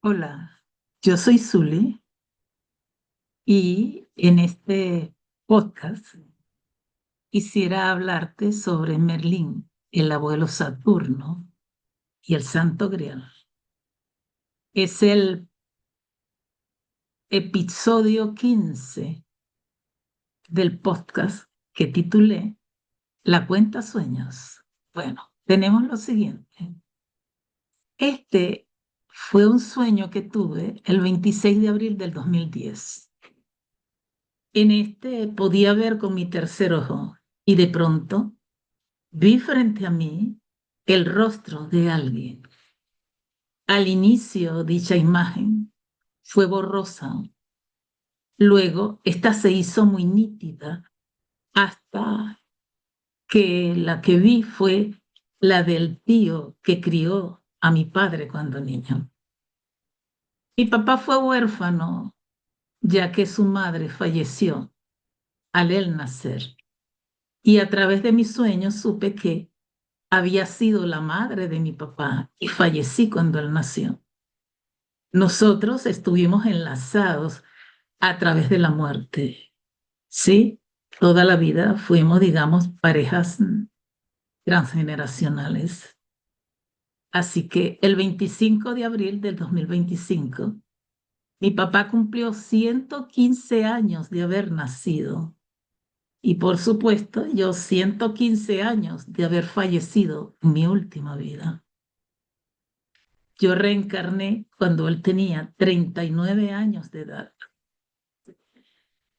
Hola, yo soy Zuli y en este podcast quisiera hablarte sobre Merlín, el abuelo Saturno y el Santo Grial. Es el episodio 15 del podcast que titulé La cuenta sueños. Bueno, tenemos lo siguiente. Este fue un sueño que tuve el 26 de abril del 2010. En este podía ver con mi tercer ojo y de pronto vi frente a mí el rostro de alguien. Al inicio dicha imagen fue borrosa, luego esta se hizo muy nítida hasta que la que vi fue la del tío que crió a mi padre cuando niño. Mi papá fue huérfano ya que su madre falleció al él nacer y a través de mis sueños supe que había sido la madre de mi papá y fallecí cuando él nació. Nosotros estuvimos enlazados a través de la muerte, ¿sí? Toda la vida fuimos, digamos, parejas transgeneracionales. Así que el 25 de abril del 2025, mi papá cumplió 115 años de haber nacido y por supuesto yo 115 años de haber fallecido en mi última vida. Yo reencarné cuando él tenía 39 años de edad.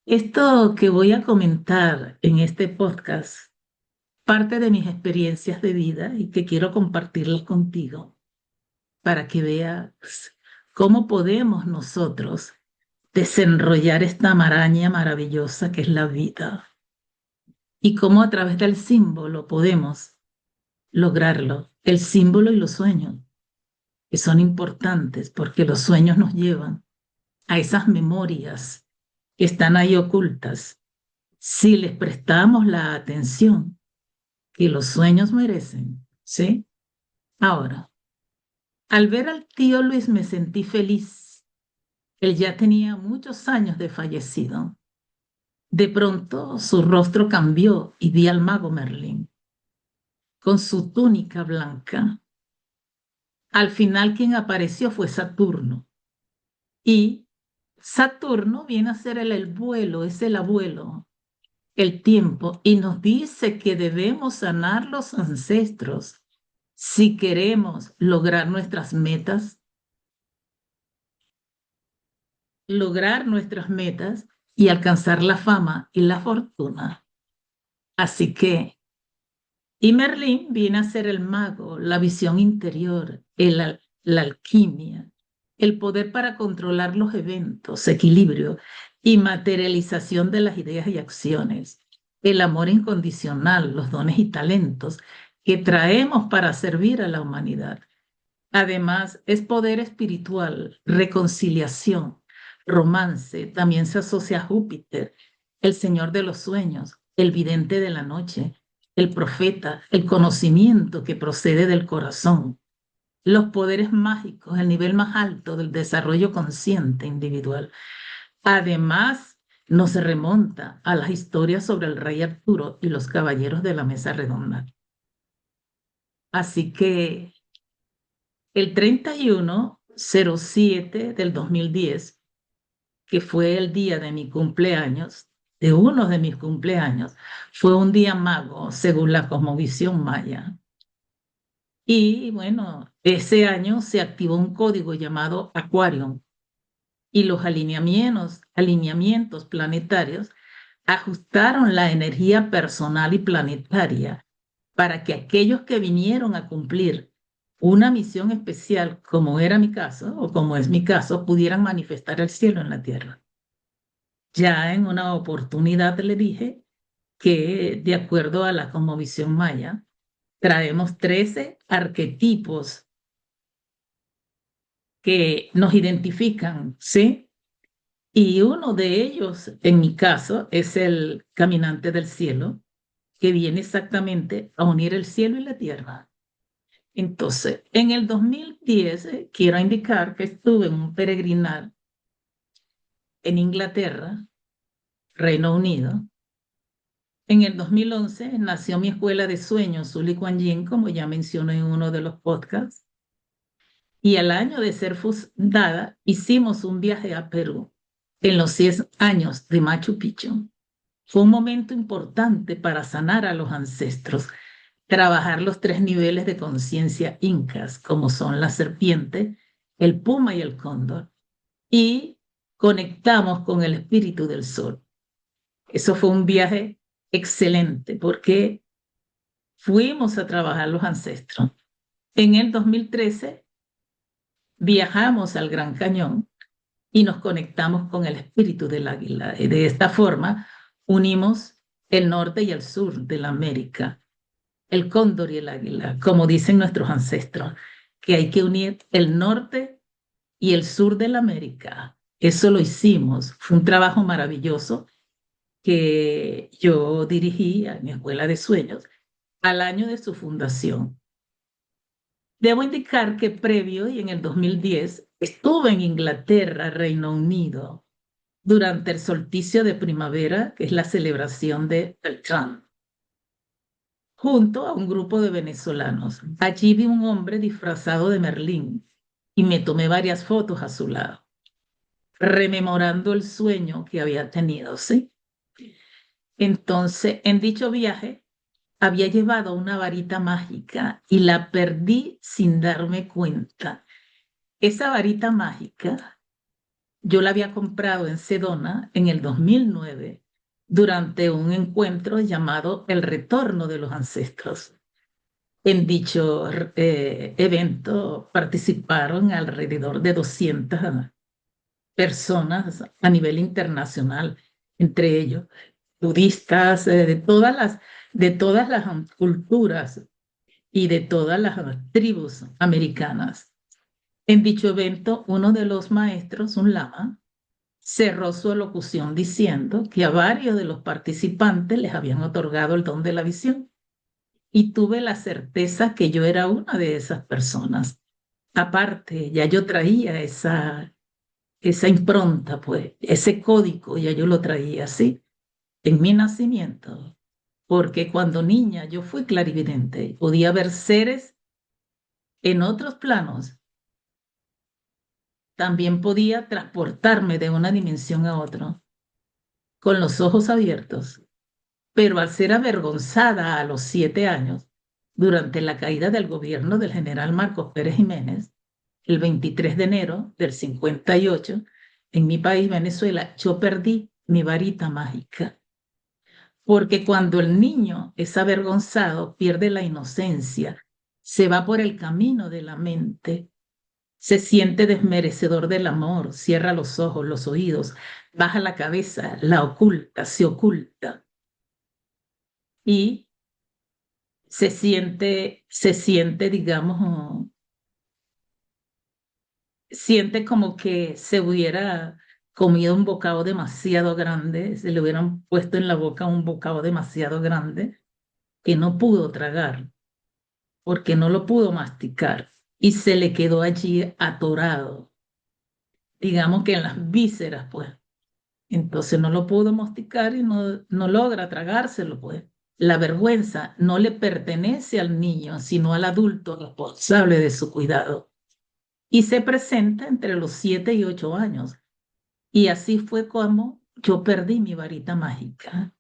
Esto que voy a comentar en este podcast, parte de mis experiencias de vida y que quiero compartirlas contigo para que veas cómo podemos nosotros desenrollar esta maraña maravillosa que es la vida y cómo a través del símbolo podemos lograrlo, el símbolo y los sueños, que son importantes porque los sueños nos llevan a esas memorias que están ahí ocultas. Si les prestamos la atención que los sueños merecen, ¿sí? Ahora, al ver al tío Luis me sentí feliz. Él ya tenía muchos años de fallecido. De pronto su rostro cambió y vi al mago Merlín con su túnica blanca. Al final quien apareció fue Saturno. Y Saturno viene a ser el vuelo, es el abuelo, el tiempo, y nos dice que debemos sanar los ancestros si queremos lograr nuestras metas y alcanzar la fama y la fortuna. Así que, y Merlín viene a ser el mago, la visión interior, la alquimia, el poder para controlar los eventos, equilibrio y materialización de las ideas y acciones, el amor incondicional, los dones y talentos que traemos para servir a la humanidad. Además, es poder espiritual, reconciliación, romance, también se asocia a Júpiter, el señor de los sueños, el vidente de la noche, el profeta, el conocimiento que procede del corazón, los poderes mágicos, el nivel más alto del desarrollo consciente individual. Además, nos remonta a las historias sobre el rey Arturo y los caballeros de la mesa redonda. Así que el 31/07 del 2010, que fue el día de mi cumpleaños, de uno de mis cumpleaños, fue un día mago según la cosmovisión maya. Y bueno, ese año se activó un código llamado Aquarium y los alineamientos planetarios ajustaron la energía personal y planetaria para que aquellos que vinieron a cumplir una misión especial, como era mi caso o como es mi caso, pudieran manifestar el cielo en la tierra. Ya en una oportunidad le dije que de acuerdo a la cosmovisión maya, traemos 13 arquetipos que nos identifican, ¿sí? Y uno de ellos, en mi caso, es el caminante del cielo, que viene exactamente a unir el cielo y la tierra. Entonces, en el 2010, quiero indicar que estuve en un peregrinar en Inglaterra, Reino Unido. En el 2011 nació mi escuela de sueños, Zuli Kuan Yin, como ya mencioné en uno de los podcasts. Y al año de ser fundada, hicimos un viaje a Perú en los 100 años de Machu Picchu. Fue un momento importante para sanar a los ancestros, trabajar los 3 niveles de conciencia incas, como son la serpiente, el puma y el cóndor, y conectamos con el espíritu del sol. Eso fue un viaje excelente porque fuimos a trabajar los ancestros. En el 2013 viajamos al Gran Cañón y nos conectamos con el espíritu del águila. Y de esta forma unimos el norte y el sur de la América, el cóndor y el águila, como dicen nuestros ancestros, que hay que unir el norte y el sur de la América. Eso lo hicimos. Fue un trabajo maravilloso que yo dirigí a mi escuela de sueños al año de su fundación. Debo indicar que previo y en el 2010 estuve en Inglaterra, Reino Unido, durante el solsticio de primavera, que es la celebración de Beltrán, junto a un grupo de venezolanos. Allí vi un hombre disfrazado de Merlín y me tomé varias fotos a su lado, rememorando el sueño que había tenido, ¿sí? Entonces, en dicho viaje, había llevado una varita mágica y la perdí sin darme cuenta. Esa varita mágica yo la había comprado en Sedona en el 2009 durante un encuentro llamado El Retorno de los Ancestros. En dicho evento participaron alrededor de 200 personas a nivel internacional, entre ellos budistas, de todas las culturas y de todas las tribus americanas. En dicho evento, uno de los maestros, un lama, cerró su locución diciendo que a varios de los participantes les habían otorgado el don de la visión y tuve la certeza que yo era una de esas personas. Aparte, ya yo traía esa impronta, pues, ese código, ya yo lo traía así en mi nacimiento, porque cuando niña yo fui clarividente, podía ver seres en otros planos, también podía transportarme de una dimensión a otra con los ojos abiertos, pero al ser avergonzada a los 7 años, durante la caída del gobierno del general Marcos Pérez Jiménez, el 23 de enero del 58, en mi país, Venezuela, yo perdí mi varita mágica. Porque cuando el niño es avergonzado, pierde la inocencia, se va por el camino de la mente, se siente desmerecedor del amor, cierra los ojos, los oídos, baja la cabeza, la oculta, se oculta y digamos, siente como que se hubiera comido un bocado demasiado grande, se le hubieran puesto en la boca un bocado demasiado grande que no pudo tragar porque no lo pudo masticar y se le quedó allí atorado, digamos que en las vísceras, pues. Entonces no lo pudo masticar y no logra tragárselo, pues. La vergüenza no le pertenece al niño, sino al adulto responsable de su cuidado. Y se presenta entre los 7 y 8 años. Y así fue como yo perdí mi varita mágica.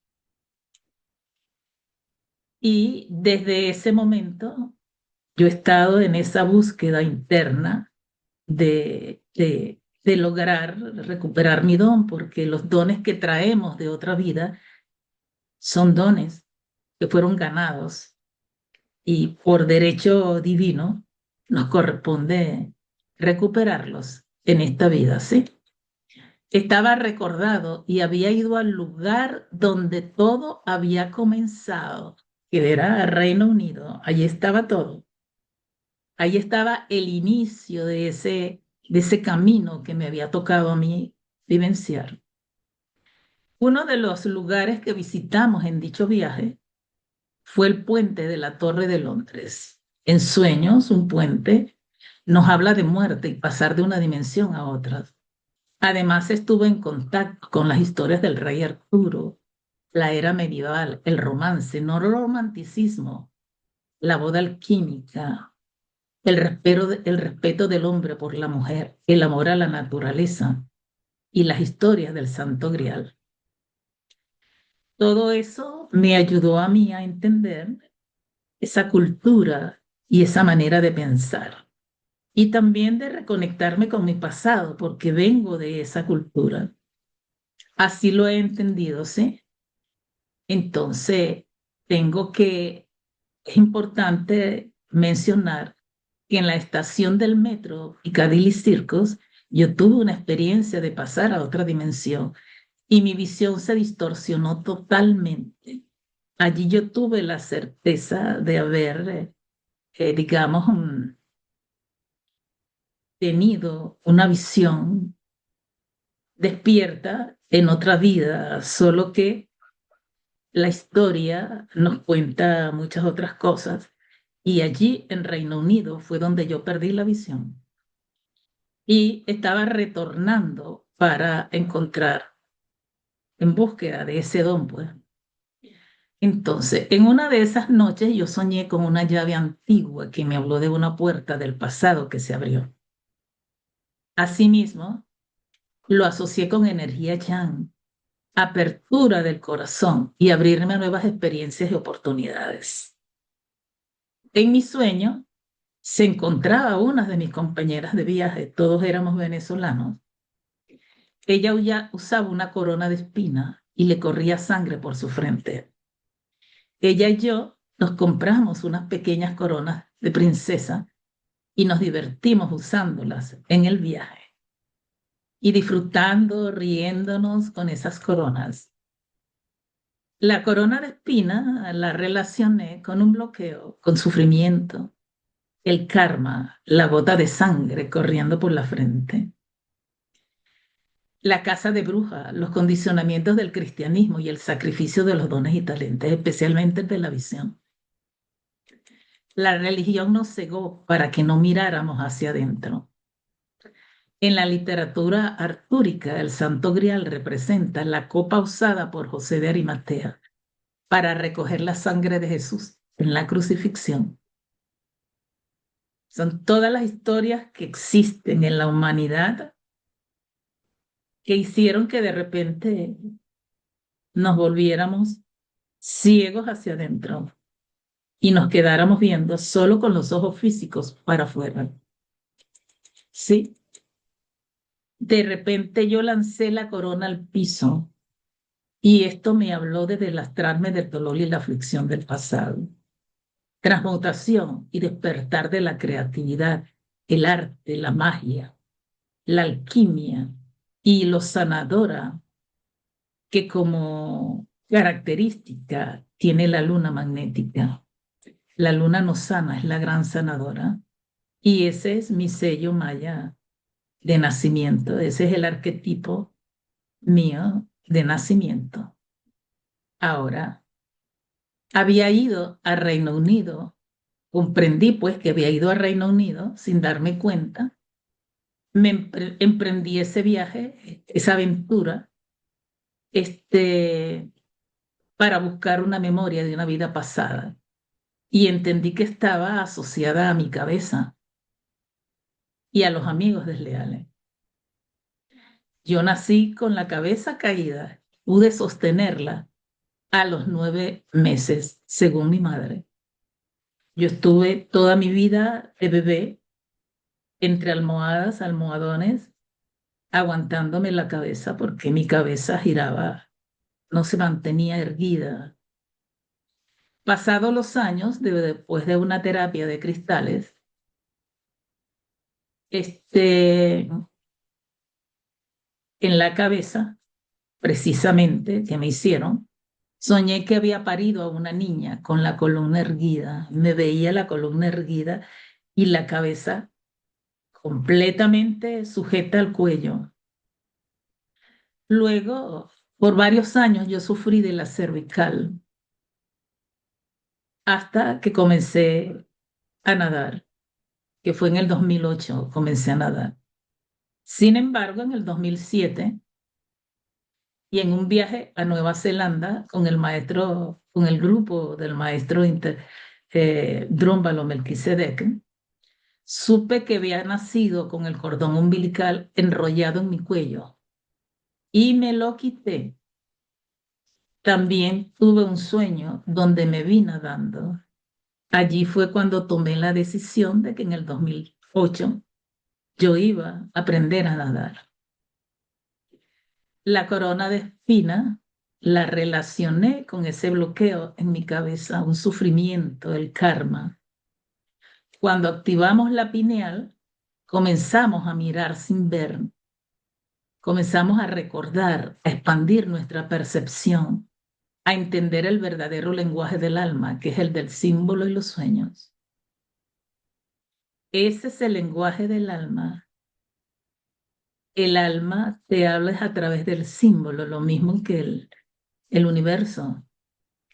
Y desde ese momento yo he estado en esa búsqueda interna de lograr recuperar mi don, porque los dones que traemos de otra vida son dones que fueron ganados y por derecho divino nos corresponde recuperarlos en esta vida, ¿sí? Estaba recordado y había ido al lugar donde todo había comenzado, que era Reino Unido. Allí estaba todo. Ahí estaba el inicio de ese camino que me había tocado a mí vivenciar. Uno de los lugares que visitamos en dicho viaje fue el puente de la Torre de Londres. En sueños, un puente nos habla de muerte y pasar de una dimensión a otra. Además, estuve en contacto con las historias del rey Arturo, la era medieval, el romance, no el romanticismo, la boda alquímica, el respeto del hombre por la mujer, el amor a la naturaleza y las historias del Santo Grial. Todo eso me ayudó a mí a entender esa cultura y esa manera de pensar. Y también de reconectarme con mi pasado, porque vengo de esa cultura. Así lo he entendido, ¿sí? Entonces, es importante mencionar que en la estación del metro Piccadilly Circus, yo tuve una experiencia de pasar a otra dimensión y mi visión se distorsionó totalmente. Allí yo tuve la certeza de haber, digamos, tenido una visión despierta en otra vida, solo que la historia nos cuenta muchas otras cosas y allí en Reino Unido fue donde yo perdí la visión y estaba retornando para encontrar en búsqueda de ese don, pues. Entonces, en una de esas noches yo soñé con una llave antigua que me habló de una puerta del pasado que se abrió. Asimismo, lo asocié con energía yang, apertura del corazón y abrirme a nuevas experiencias y oportunidades. En mi sueño se encontraba una de mis compañeras de viaje, todos éramos venezolanos. Ella usaba una corona de espina y le corría sangre por su frente. Ella y yo nos compramos unas pequeñas coronas de princesa y nos divertimos usándolas en el viaje y disfrutando, riéndonos con esas coronas. La corona de espina la relacioné con un bloqueo, con sufrimiento, el karma, la gota de sangre corriendo por la frente. La casa de bruja, los condicionamientos del cristianismo y el sacrificio de los dones y talentos, especialmente el de la visión. La religión nos cegó para que no miráramos hacia adentro. En la literatura artúrica, el Santo Grial representa la copa usada por José de Arimatea para recoger la sangre de Jesús en la crucifixión. Son todas las historias que existen en la humanidad que hicieron que de repente nos volviéramos ciegos hacia adentro y nos quedáramos viendo solo con los ojos físicos para afuera. Sí, de repente yo lancé la corona al piso y esto me habló de deslastrarme del dolor y la aflicción del pasado. Transmutación y despertar de la creatividad, el arte, la magia, la alquimia y lo sanadora que como característica tiene la luna magnética. La luna nos sana, es la gran sanadora. Y ese es mi sello maya de nacimiento, ese es el arquetipo mío de nacimiento. Ahora, había ido a Reino Unido, comprendí pues que había ido a Reino Unido sin darme cuenta, emprendí ese viaje, esa aventura, este, para buscar una memoria de una vida pasada y entendí que estaba asociada a mi cabeza y a los amigos desleales. Yo nací con la cabeza caída, pude sostenerla a los 9 meses, según mi madre. Yo estuve toda mi vida de bebé entre almohadas, almohadones, aguantándome la cabeza porque mi cabeza giraba, no se mantenía erguida. Pasados los años, después de una terapia de cristales, en la cabeza, precisamente, que me hicieron, soñé que había parido a una niña con la columna erguida. Me veía la columna erguida y la cabeza completamente sujeta al cuello. Luego, por varios años, yo sufrí de la cervical hasta que comencé a nadar, que fue en el 2008, comencé a nadar. Sin embargo, en el 2007 y en un viaje a Nueva Zelanda con el maestro, con el grupo del maestro Drúmbalo Melquisedec, supe que había nacido con el cordón umbilical enrollado en mi cuello y me lo quité. También tuve un sueño donde me vi nadando. Allí fue cuando tomé la decisión de que en el 2008 yo iba a aprender a nadar. La corona de espina la relacioné con ese bloqueo en mi cabeza, un sufrimiento, el karma. Cuando activamos la pineal, comenzamos a mirar sin ver, comenzamos a recordar, a expandir nuestra percepción, a entender el verdadero lenguaje del alma, que es el del símbolo y los sueños. Ese es el lenguaje del alma. El alma te habla a través del símbolo, lo mismo que el universo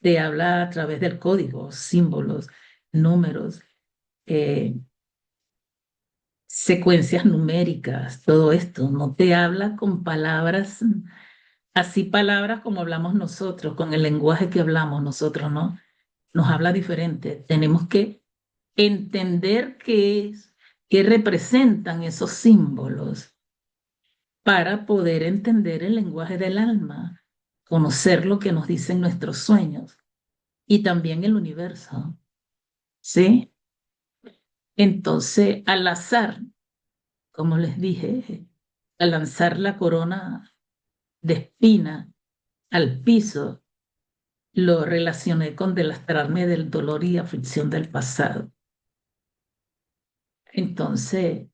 te habla a través del código, símbolos, números, eh, secuencias numéricas, todo esto. No te habla con palabras, así palabras como hablamos nosotros, con el lenguaje que hablamos nosotros, ¿no? Nos habla diferente. Tenemos que entender qué es, qué representan esos símbolos para poder entender el lenguaje del alma, conocer lo que nos dicen nuestros sueños y también el universo, ¿sí? Entonces, al azar, como les dije, al lanzar la corona de espina al piso, lo relacioné con delastrarme del dolor y aflicción del pasado. Entonces,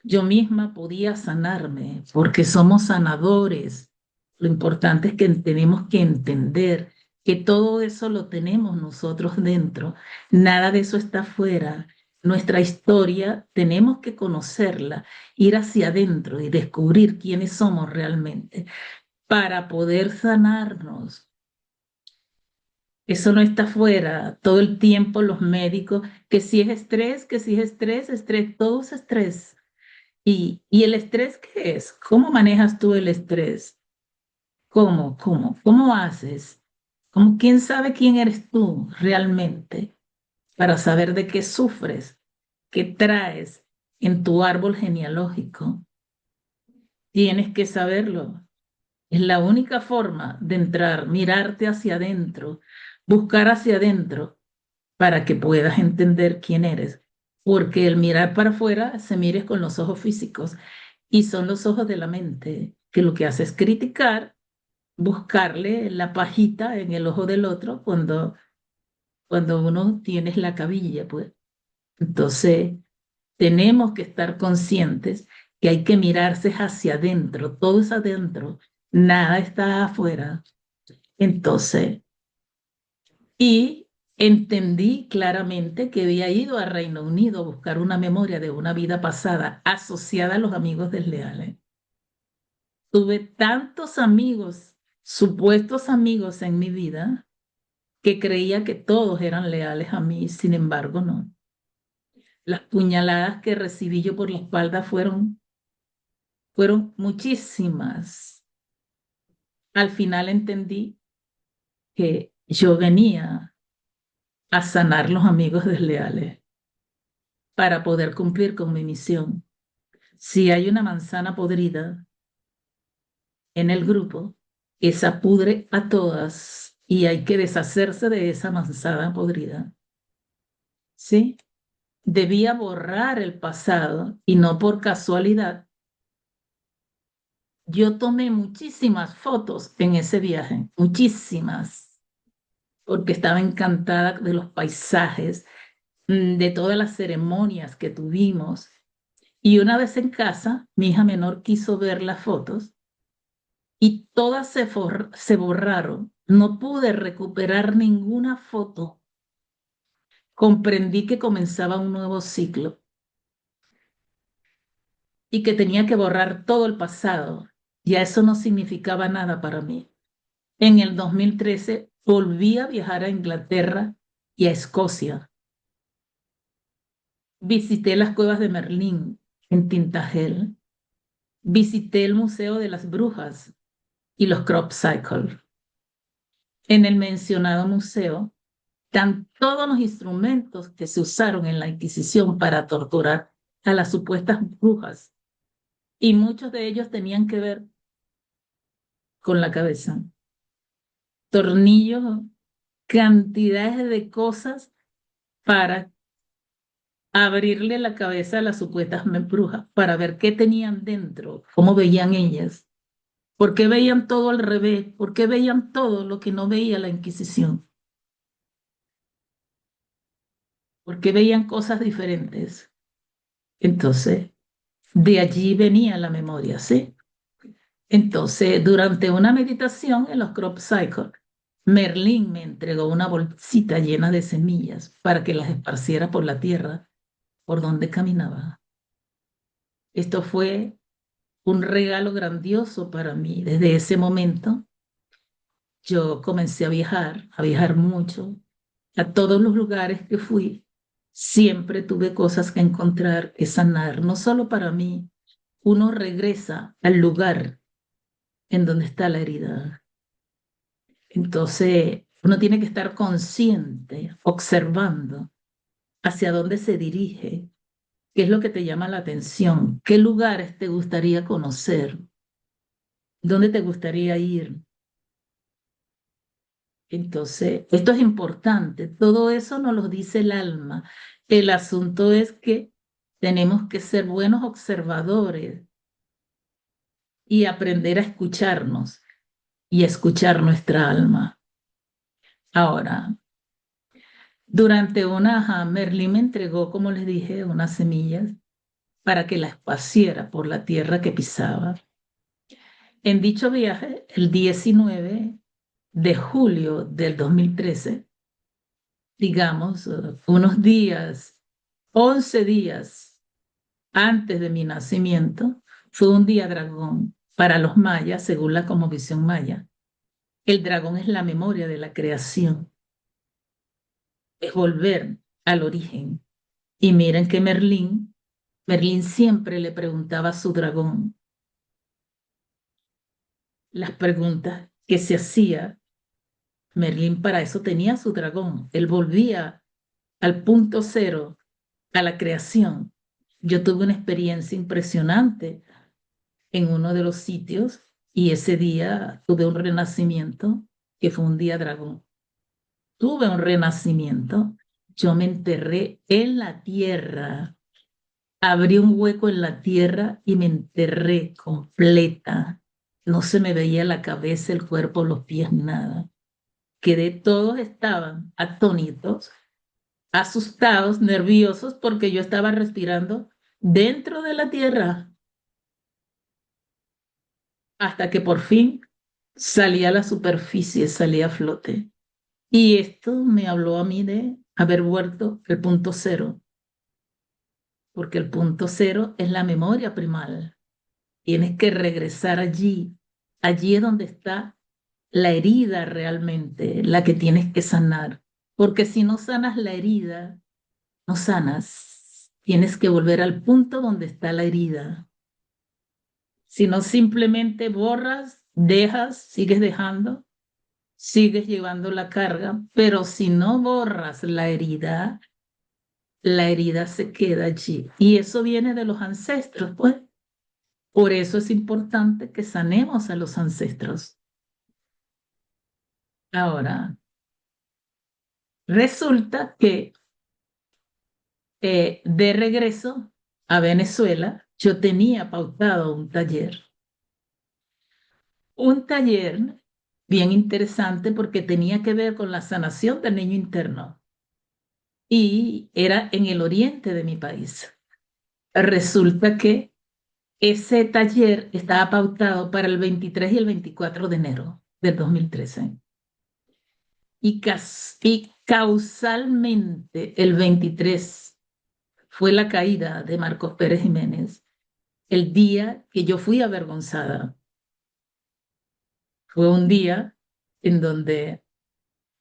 yo misma podía sanarme porque somos sanadores. Lo importante es que tenemos que entender que todo eso lo tenemos nosotros dentro. Nada de eso está afuera. Nuestra historia tenemos que conocerla, ir hacia adentro y descubrir quiénes somos realmente para poder sanarnos. Eso no está afuera. Todo el tiempo los médicos, que si es estrés, que si es estrés, estrés, todo es estrés. ¿Y el estrés qué es? ¿Cómo manejas tú el estrés? ¿Cómo haces? ¿Quién sabe quién eres tú realmente para saber de qué sufres, qué traes en tu árbol genealógico? Tienes que saberlo. Es la única forma de entrar, mirarte hacia adentro, buscar hacia adentro para que puedas entender quién eres. Porque el mirar para afuera se mires con los ojos físicos y son los ojos de la mente, que lo que hace es criticar, buscarle la pajita en el ojo del otro cuando uno tiene la cabilla, pues. Entonces, tenemos que estar conscientes que hay que mirarse hacia adentro, todo es adentro, nada está afuera. Entonces, y entendí claramente que había ido a Reino Unido a buscar una memoria de una vida pasada asociada a los amigos desleales. Tuve tantos amigos, supuestos amigos en mi vida, que creía que todos eran leales a mí, sin embargo, no. Las puñaladas que recibí yo por la espalda fueron muchísimas. Al final entendí que yo venía a sanar los amigos desleales para poder cumplir con mi misión. Si hay una manzana podrida en el grupo, esa pudre a todas y hay que deshacerse de esa manzana podrida. ¿Sí? Debía borrar el pasado y no por casualidad. Yo tomé muchísimas fotos en ese viaje, muchísimas, porque estaba encantada de los paisajes, de todas las ceremonias que tuvimos. Y una vez en casa, mi hija menor quiso ver las fotos y todas se borraron. No pude recuperar ninguna foto. Comprendí que comenzaba un nuevo ciclo y que tenía que borrar todo el pasado. Ya eso no significaba nada para mí. En el 2013 volví a viajar a Inglaterra y a Escocia Visité las cuevas de Merlín en Tintagel. Visité el Museo de las Brujas y los Crop Cycle. En el mencionado museo están todos los instrumentos que se usaron en la Inquisición para torturar a las supuestas brujas, y muchos de ellos tenían que ver con la cabeza. Tornillos, cantidades de cosas para abrirle la cabeza a las supuestas brujas, para ver qué tenían dentro, cómo veían ellas, por qué veían todo al revés, por qué veían todo lo que no veía la Inquisición, por qué veían cosas diferentes. Entonces, de allí venía la memoria, ¿sí? Entonces, durante una meditación en los crop cycle, Merlín me entregó una bolsita llena de semillas para que las esparciera por la tierra por donde caminaba. Esto fue un regalo grandioso para mí. Desde ese momento, yo comencé a viajar mucho, a todos los lugares que fui. Siempre tuve cosas que encontrar, que sanar, no solo para mí. Uno regresa al lugar en donde está la herida. Entonces, uno tiene que estar consciente, observando hacia dónde se dirige, qué es lo que te llama la atención, qué lugares te gustaría conocer, dónde te gustaría ir. Entonces, esto es importante, todo eso nos lo dice el alma. El asunto es que tenemos que ser buenos observadores y aprender a escucharnos y a escuchar nuestra alma. Ahora, durante una, Merlín me entregó, como les dije, unas semillas para que la esparciera por la tierra que pisaba. En dicho viaje, el 19 de julio del 2013, digamos, unos días, 11 días antes de mi nacimiento, fue un día dragón para los mayas, según la cosmovisión maya. El dragón es la memoria de la creación, es volver al origen. Y miren que Merlín siempre le preguntaba a su dragón las preguntas que se hacía. Merlín para eso tenía su dragón. Él volvía al punto cero, a la creación. Yo tuve una experiencia impresionante en uno de los sitios y ese día tuve un renacimiento que fue un día dragón. Tuve un renacimiento. Yo me enterré en la tierra. Abrí un hueco en la tierra y me enterré completa. No se me veía la cabeza, el cuerpo, los pies, nada. Quedé, todos estaban atónitos, asustados, nerviosos, porque yo estaba respirando dentro de la tierra hasta que por fin salí a la superficie, salí a flote. Y esto me habló a mí de haber vuelto el punto cero, porque el punto cero es la memoria primal. Tienes que regresar allí. Allí es donde está la herida realmente, la que tienes que sanar. Porque si no sanas la herida, no sanas. Tienes que volver al punto donde está la herida. Si no, simplemente borras, dejas, sigues dejando, sigues llevando la carga, pero si no borras la herida se queda allí. Y eso viene de los ancestros, pues. Por eso es importante que sanemos a los ancestros. Ahora, resulta que de regreso a Venezuela, yo tenía pautado un taller bien interesante porque tenía que ver con la sanación del niño interno y era en el oriente de mi país. Resulta que ese taller estaba pautado para el 23 y el 24 de enero del 2013 y causalmente el 23 fue la caída de Marcos Pérez Jiménez, el día que yo fui avergonzada. Fue un día en donde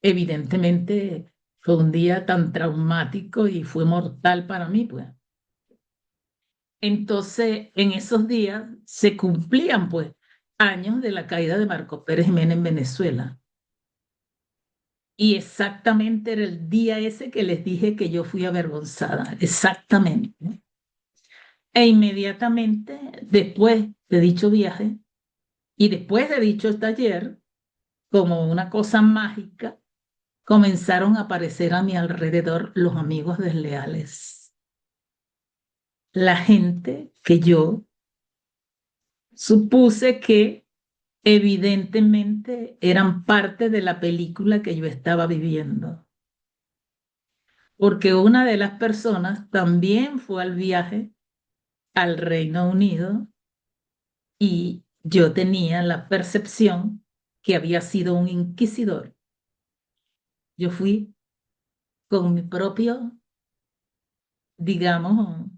evidentemente Fue un día tan traumático y fue mortal para mí, pues. Entonces, en esos días se cumplían, pues, años de la caída de Marcos Pérez Jiménez en Venezuela. Y exactamente era el día ese que les dije que yo fui avergonzada, exactamente. E inmediatamente después de dicho viaje y después de dicho taller, como una cosa mágica, comenzaron a aparecer a mi alrededor los amigos desleales, la gente que yo supuse que evidentemente eran parte de la película que yo estaba viviendo, porque una de las personas también fue al viaje al Reino Unido y yo tenía la percepción que había sido un inquisidor. Yo fui con mi propio, digamos,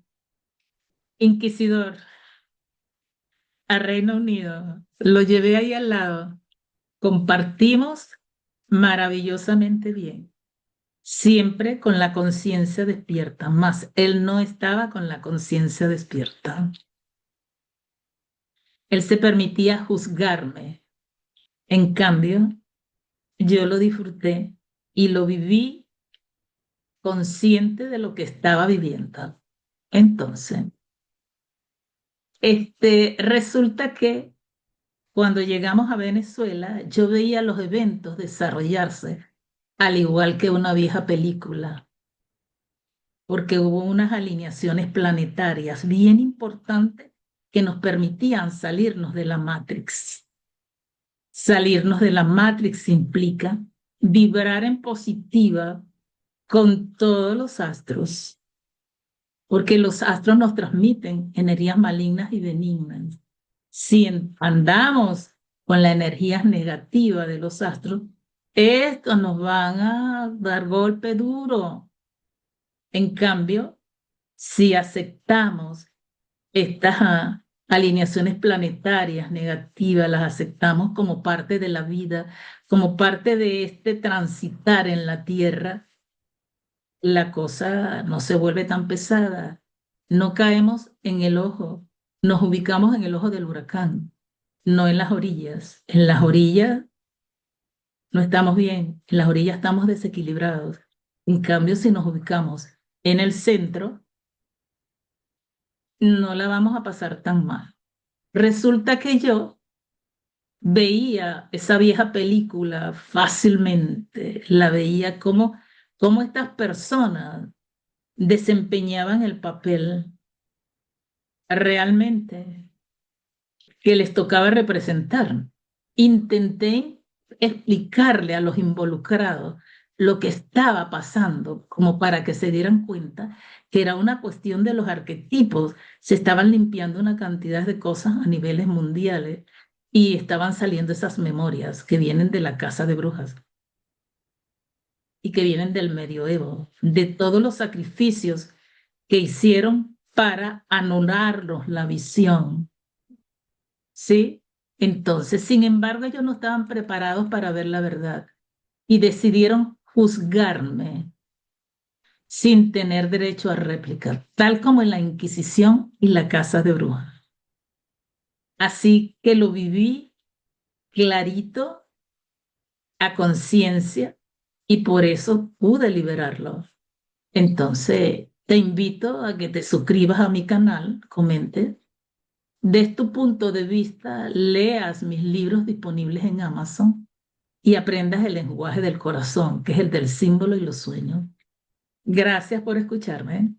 inquisidor a Reino Unido. Lo llevé ahí al lado. Compartimos maravillosamente bien, siempre con la conciencia despierta, más él no estaba con la conciencia despierta. Él se permitía juzgarme. En cambio, yo lo disfruté y lo viví consciente de lo que estaba viviendo. Entonces, resulta que cuando llegamos a Venezuela, yo veía los eventos desarrollarse al igual que una vieja película, porque hubo unas alineaciones planetarias bien importantes que nos permitían salirnos de la Matrix. Salirnos de la Matrix implica vibrar en positiva con todos los astros, porque los astros nos transmiten energías malignas y benignas. Si andamos con la energía negativa de los astros, estos nos van a dar golpe duro. En cambio, si aceptamos estas alineaciones planetarias negativas, las aceptamos como parte de la vida, como parte de este transitar en la Tierra, la cosa no se vuelve tan pesada. No caemos en el ojo, nos ubicamos en el ojo del huracán, no en las orillas. En las orillas no estamos bien, en las orillas estamos desequilibrados. En cambio, si nos ubicamos en el centro, no la vamos a pasar tan mal. Resulta que yo veía esa vieja película fácilmente, la veía como estas personas desempeñaban el papel realmente que les tocaba representar. Intenté explicarle a los involucrados lo que estaba pasando, como para que se dieran cuenta que era una cuestión de los arquetipos. Se estaban limpiando una cantidad de cosas a niveles mundiales y estaban saliendo esas memorias que vienen de la casa de brujas y que vienen del medioevo, de todos los sacrificios que hicieron para anularnos la visión. ¿Sí? Entonces, sin embargo, ellos no estaban preparados para ver la verdad y decidieron juzgarme sin tener derecho a réplica, tal como en la Inquisición y la Casa de Brujas. Así que lo viví clarito, a conciencia, y por eso pude liberarlo. Entonces, te invito a que te suscribas a mi canal, comentes, des tu punto de vista, leas mis libros disponibles en Amazon y aprendas el lenguaje del corazón, que es el del símbolo y los sueños. Gracias por escucharme.